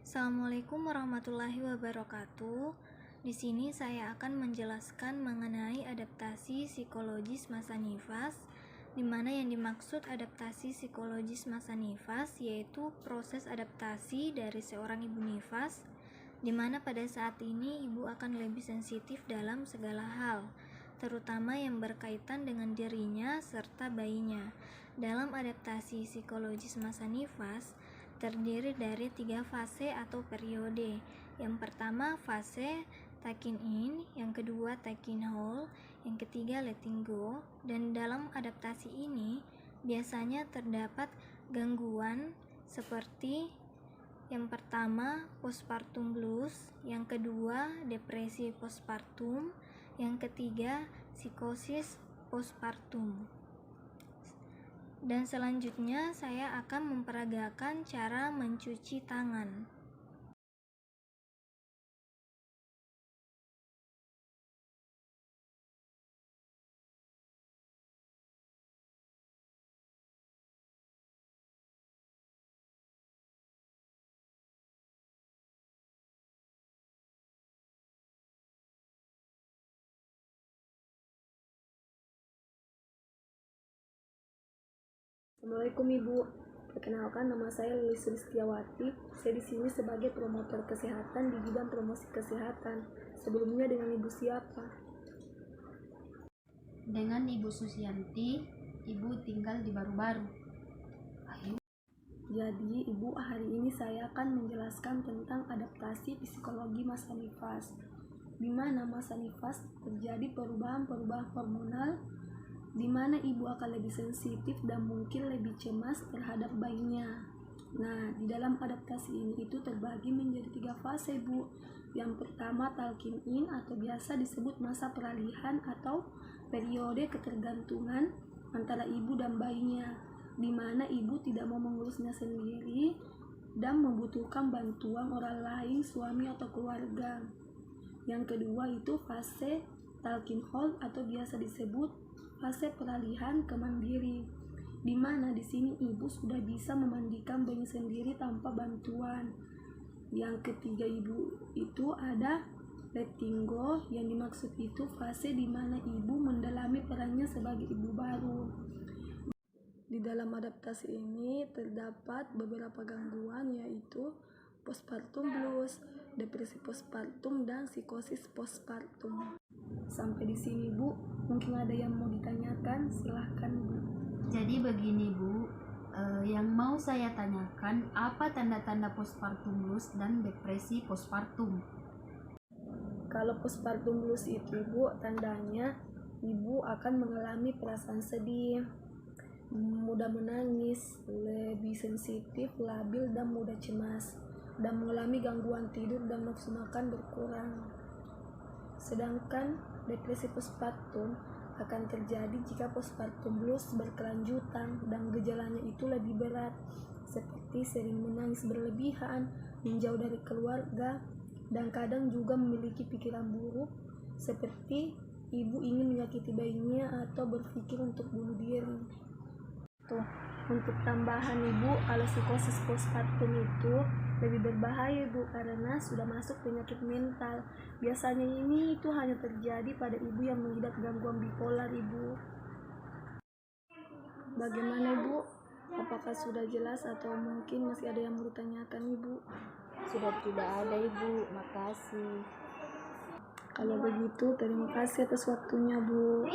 Assalamualaikum warahmatullahi wabarakatuh. Di sini saya akan menjelaskan mengenai adaptasi psikologis masa nifas, di mana yang dimaksud adaptasi psikologis masa nifas yaitu proses adaptasi dari seorang ibu nifas, di mana pada saat ini ibu akan lebih sensitif dalam segala hal, terutama yang berkaitan dengan dirinya serta bayinya. Dalam adaptasi psikologis masa nifas terdiri dari 3 fase atau periode. Yang pertama fase taking in, yang kedua taking hold, yang ketiga letting go. Dan dalam adaptasi ini biasanya terdapat gangguan seperti yang pertama postpartum blues, yang kedua depresi postpartum, yang ketiga psikosis postpartum. Dan selanjutnya saya akan memperagakan cara mencuci tangan. Assalamualaikum Ibu. Perkenalkan, nama saya Lilis Sulistiawati. Saya di sini sebagai promotor kesehatan di bidang promosi kesehatan. Sebelumnya dengan Ibu siapa? Dengan Ibu Susianti. Ibu tinggal di Baru-Baru. Jadi Ibu, hari ini saya akan menjelaskan tentang adaptasi psikologi masa nifas, di mana masa nifas terjadi perubahan-perubahan hormonal, di mana ibu akan lebih sensitif dan mungkin lebih cemas terhadap bayinya. Nah, di dalam adaptasi ini itu terbagi menjadi 3 fase, Bu. Yang pertama talking in atau biasa disebut masa peralihan atau periode ketergantungan antara ibu dan bayinya, di mana ibu tidak mau mengurusnya sendiri dan membutuhkan bantuan orang lain, suami atau keluarga. Yang kedua itu fase talking hold atau biasa disebut fase peralihan ke mandiri, di mana di sini ibu sudah bisa memandikan bayi sendiri tanpa bantuan. Yang ketiga ibu itu ada letting go, yang dimaksud itu fase di mana ibu mendalami perannya sebagai ibu baru. Di dalam adaptasi ini terdapat beberapa gangguan, yaitu postpartum blues, depresi postpartum, dan psikosis postpartum. Sampai di sini Bu, mungkin ada yang mau ditanyakan, silahkan Bu. Jadi begini Bu, yang mau saya tanyakan, apa tanda-tanda postpartum blues dan depresi postpartum? Kalau postpartum blues itu Ibu, tandanya ibu akan mengalami perasaan sedih, mudah menangis, lebih sensitif, labil, dan mudah cemas, dan mengalami gangguan tidur dan nafsu makan berkurang. Sedangkan depresi postpartum akan terjadi jika postpartum blues berkelanjutan dan gejalanya itu lebih berat, seperti sering menangis berlebihan, menjauh dari keluarga, dan kadang juga memiliki pikiran buruk seperti ibu ingin menyakiti bayinya atau berpikir untuk bunuh diri. Untuk tambahan Ibu, kalau psikosis postpartum itu lebih berbahaya Ibu, karena sudah masuk penyakit mental. Biasanya ini itu hanya terjadi pada ibu yang mengidap gangguan bipolar Ibu. Bagaimana Ibu? Apakah sudah jelas atau mungkin masih ada yang mau ditanyakan Ibu? Sudah tidak ada Ibu, makasih. Kalau begitu terima kasih atas waktunya Bu.